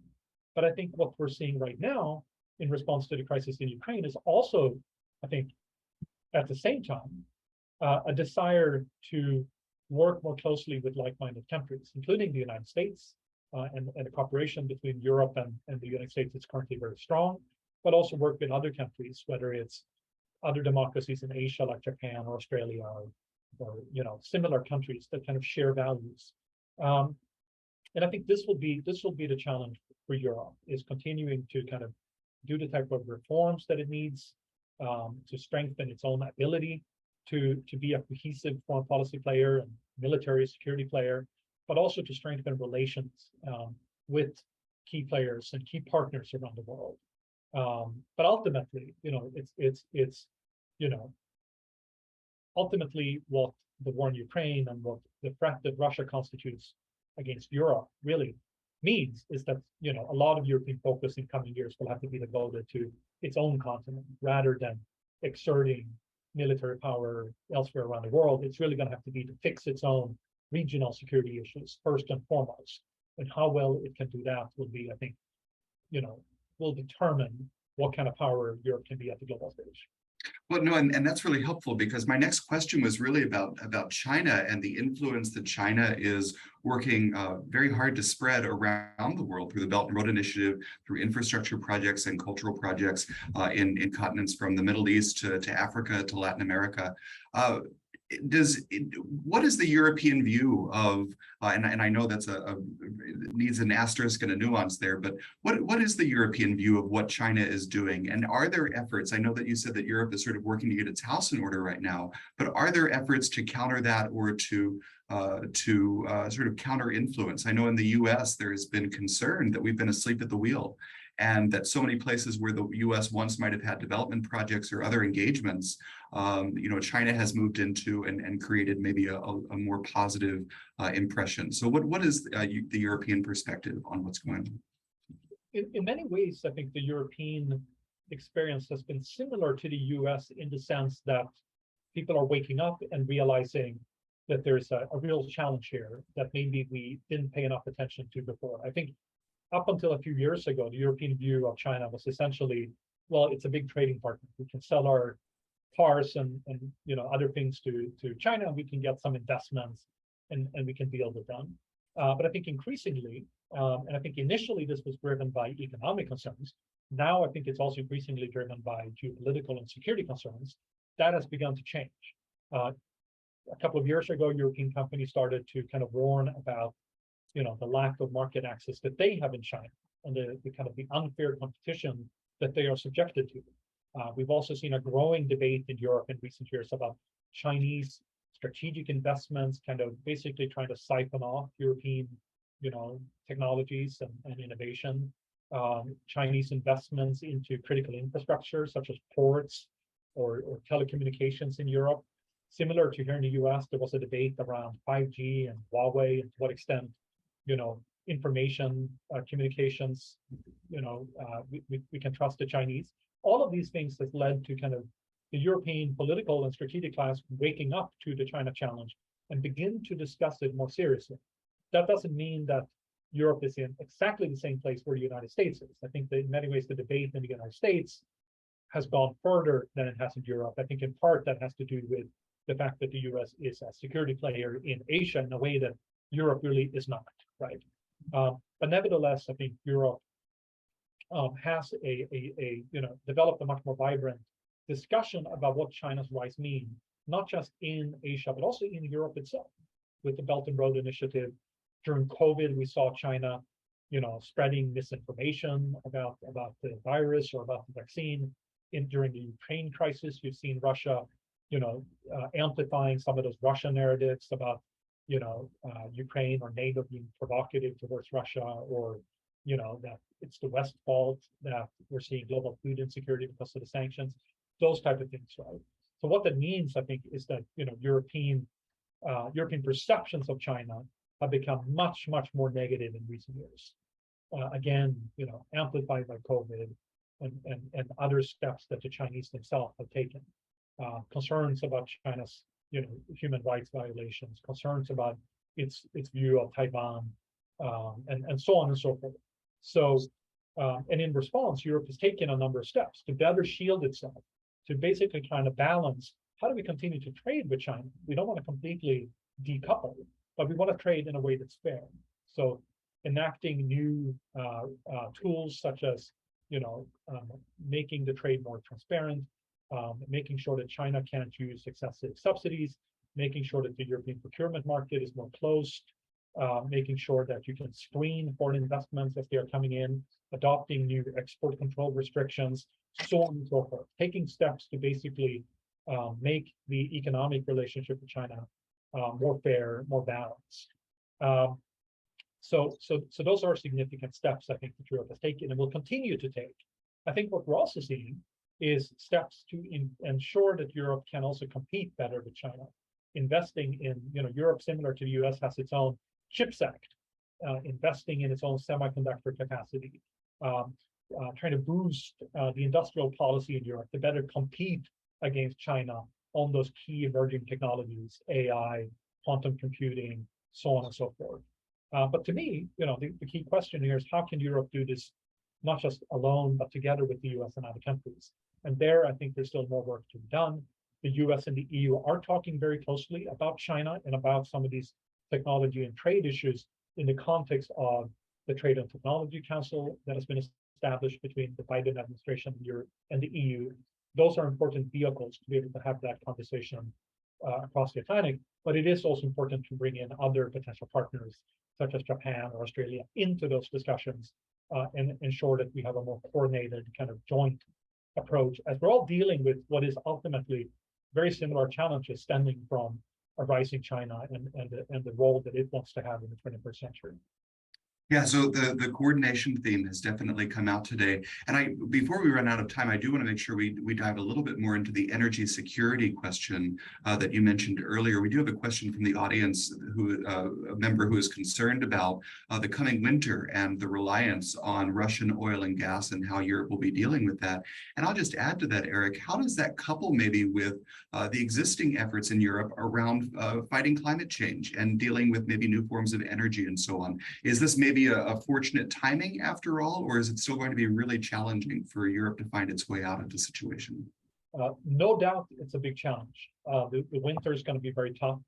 But I think what we're seeing right now in response to the crisis in Ukraine is also, I think, at the same time, a desire to work more closely with like-minded countries, including the United States, and the cooperation between Europe and the United States is currently very strong, but also work with other countries, whether it's other democracies in Asia like Japan or Australia, or similar countries that kind of share values. And I think this will be the challenge for Europe, is continuing to kind of do the type of reforms that it needs to strengthen its own ability to be a cohesive foreign policy player and military security player, but also to strengthen relations with key players and key partners around the world. But ultimately, it's ultimately what the war in Ukraine and what the threat that Russia constitutes against Europe really means is that a lot of European focus in coming years will have to be devoted to its own continent rather than exerting military power elsewhere around the world. It's really going to have to be to fix its own regional security issues first and foremost. And how well it can do that will be, I think, will determine what kind of power Europe can be at the global stage. Well, no, and that's really helpful, because my next question was really about China and the influence that China is working very hard to spread around the world through the Belt and Road Initiative, through infrastructure projects and cultural projects in continents from the Middle East to Africa to Latin America. What is the European view of, and I know that's needs an asterisk and a nuance there, but what is the European view of what China is doing? And are there efforts, I know that you said that Europe is sort of working to get its house in order right now, but are there efforts to counter that or to sort of counter influence? I know in the US there's been concern that we've been asleep at the wheel, and that so many places where the US once might have had development projects or other engagements, China has moved into and created maybe a more positive impression. So what is the European perspective on what's going on? In many ways, I think the European experience has been similar to the US in the sense that people are waking up and realizing, that there's a real challenge here that maybe we didn't pay enough attention to before. I think up until a few years ago, the European view of China was essentially, well, it's a big trading partner. We can sell our cars and other things to China. We can get some investments and we can deal with them. But I think increasingly, and I think initially this was driven by economic concerns. Now I think it's also increasingly driven by geopolitical and security concerns. That has begun to change. A couple of years ago, European companies started to kind of warn about, the lack of market access that they have in China and the kind of the unfair competition that they are subjected to. We've also seen a growing debate in Europe in recent years about Chinese strategic investments, kind of basically trying to siphon off European, technologies and innovation. Chinese investments into critical infrastructure, such as ports or telecommunications in Europe. Similar to here in the US, there was a debate around 5G and Huawei and to what extent, information communications, we can trust the Chinese. All of these things has led to kind of the European political and strategic class waking up to the China challenge and begin to discuss it more seriously. That doesn't mean that Europe is in exactly the same place where the United States is. I think that in many ways the debate in the United States has gone further than it has in Europe. I think in part that has to do with the fact that the US is a security player in Asia in a way that Europe really is not, right? But nevertheless, I think Europe has developed a much more vibrant discussion about what China's rise mean, not just in Asia, but also in Europe itself. With the Belt and Road Initiative, during COVID, we saw China, spreading misinformation about the virus or about the vaccine. During the Ukraine crisis, you've seen Russia, amplifying some of those Russian narratives about, Ukraine or NATO being provocative towards Russia, or, that it's the West's fault that we're seeing global food insecurity because of the sanctions, those type of things, right? So what that means, I think, is that, European perceptions of China have become much, much more negative in recent years. Again, amplified by COVID and other steps that the Chinese themselves have taken. Concerns about China's, human rights violations, concerns about its view of Taiwan, and so on and so forth. So, and in response, Europe has taken a number of steps to better shield itself, to basically kind of balance, how do we continue to trade with China? We don't want to completely decouple, but we want to trade in a way that's fair. So enacting new tools such as, making the trade more transparent, making sure that China can't use excessive subsidies, making sure that the European procurement market is more closed, making sure that you can screen foreign investments as they are coming in, adopting new export control restrictions, so on and so forth, taking steps to basically make the economic relationship with China more fair, more balanced. So those are significant steps I think that Europe has taken and will continue to take. I think what we're also seeing is steps to ensure that Europe can also compete better with China. Investing in, Europe, similar to the US, has its own CHIPS Act, investing in its own semiconductor capacity, trying to boost the industrial policy in Europe to better compete against China on those key emerging technologies, AI, quantum computing, so on and so forth. But to me, the key question here is how can Europe do this, not just alone, but together with the US and other countries? And there, I think there's still more work to be done. The US and the EU are talking very closely about China and about some of these technology and trade issues in the context of the Trade and Technology Council that has been established between the Biden administration and the EU. Those are important vehicles to be able to have that conversation across the Atlantic, but it is also important to bring in other potential partners, such as Japan or Australia, into those discussions and ensure that we have a more coordinated kind of joint approach, as we're all dealing with what is ultimately very similar challenges stemming from a rising China and the role that it wants to have in the 21st century. Yeah, so the coordination theme has definitely come out today. And before we run out of time, I do want to make sure we dive a little bit more into the energy security question that you mentioned earlier. We do have a question from the audience a member who is concerned about the coming winter and the reliance on Russian oil and gas and how Europe will be dealing with that. And I'll just add to that, Erik, how does that couple maybe with the existing efforts in Europe around fighting climate change and dealing with maybe new forms of energy and so on? Is this maybe a fortunate timing after all, or is it still going to be really challenging for Europe to find its way out of the situation? No doubt it's a big challenge. The winter is going to be very tough.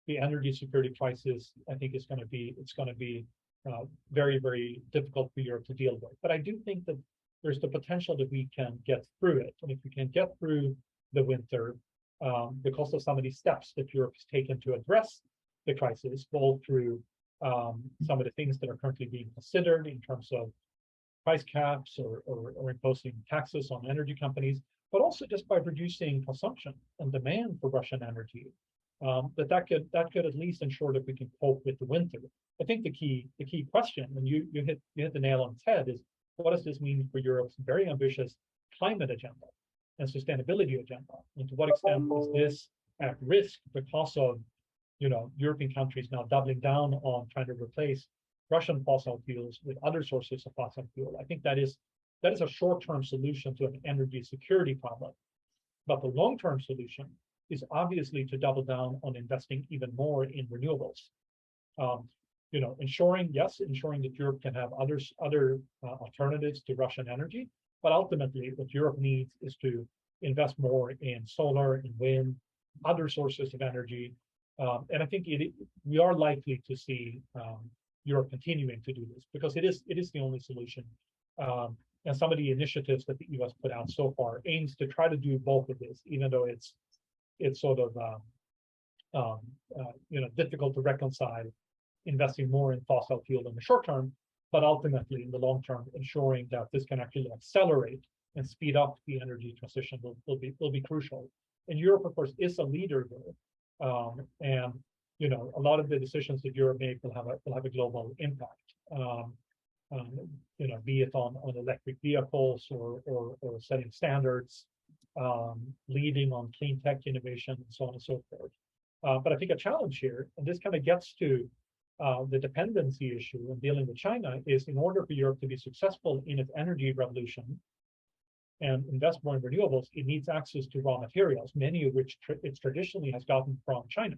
The energy security crisis, I think, is going to be very, very difficult for Europe to deal with. But I do think that there's the potential that we can get through it. And if we can get through the winter, because of some of these steps that Europe has taken to address the crisis, both through some of the things that are currently being considered in terms of price caps or imposing taxes on energy companies, but also just by reducing consumption and demand for Russian energy, that could at least ensure that we can cope with the winter. I think the key question, and you hit the nail on its head, is what does this mean for Europe's very ambitious climate agenda and sustainability agenda, and to what extent is this at risk because of European countries now doubling down on trying to replace Russian fossil fuels with other sources of fossil fuel. I think that is a short-term solution to an energy security problem. But the long-term solution is obviously to double down on investing even more in renewables. Ensuring that Europe can have other alternatives to Russian energy, but ultimately what Europe needs is to invest more in solar and wind, other sources of energy. And I think we are likely to see Europe continuing to do this because it is the only solution. And some of the initiatives that the US put out so far aims to try to do both of this, even though it's sort of difficult to reconcile investing more in fossil fuel in the short term, but ultimately in the long term, ensuring that this can actually accelerate and speed up the energy transition will be crucial. And Europe, of course, is a leader there. And a lot of the decisions that Europe make will have a global impact. Be it on electric vehicles or setting standards, leading on clean tech innovation, and so on and so forth. But I think a challenge here, and this kind of gets to the dependency issue in dealing with China, is in order for Europe to be successful in its energy revolution and invest more in renewables, it needs access to raw materials, many of which it traditionally has gotten from China.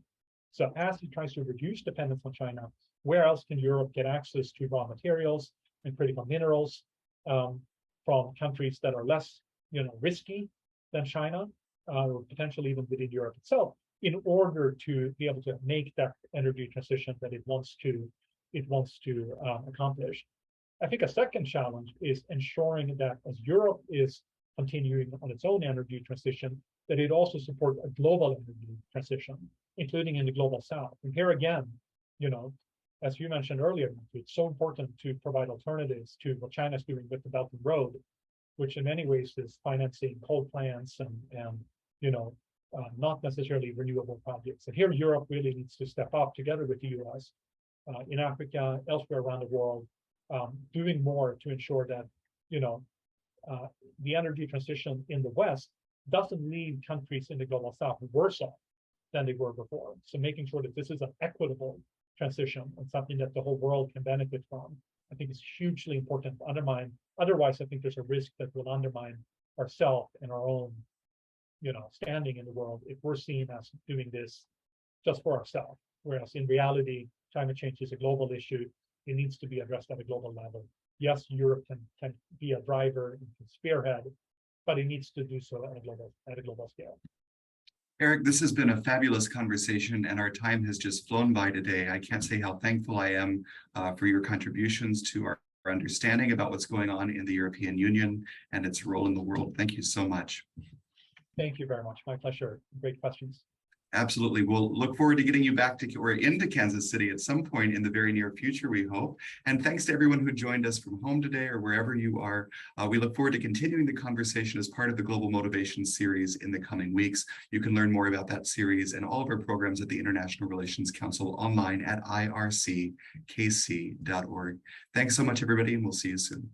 So as it tries to reduce dependence on China, where else can Europe get access to raw materials and critical minerals from countries that are less risky than China, or potentially even within Europe itself, in order to be able to make that energy transition that it wants to accomplish. I think a second challenge is ensuring that as Europe is continuing on its own energy transition, that it also supports a global energy transition, including in the global south. And here again, as you mentioned earlier, it's so important to provide alternatives to what China's doing with the Belt and Road, which in many ways is financing coal plants and not necessarily renewable projects. And here Europe really needs to step up together with the US, in Africa, elsewhere around the world, doing more to ensure that the energy transition in the West doesn't leave countries in the global south worse off than they were before. So making sure that this is an equitable transition and something that the whole world can benefit from, I think is hugely important to undermine. Otherwise, I think there's a risk that we'll undermine ourselves and our own standing in the world if we're seen as doing this just for ourselves. Whereas in reality, climate change is a global issue. It needs to be addressed at a global level. Yes, Europe can be a driver and can spearhead, but it needs to do so at a global scale. Erik, this has been a fabulous conversation, and our time has just flown by today. I can't say how thankful I am for your contributions to our understanding about what's going on in the European Union and its role in the world. Thank you so much. Thank you very much. My pleasure. Great questions. Absolutely. We'll look forward to getting you back to or into Kansas City at some point in the very near future, we hope. And thanks to everyone who joined us from home today or wherever you are. We look forward to continuing the conversation as part of the Global Motivation series in the coming weeks. You can learn more about that series and all of our programs at the International Relations Council online at irckc.org. Thanks so much, everybody, and we'll see you soon.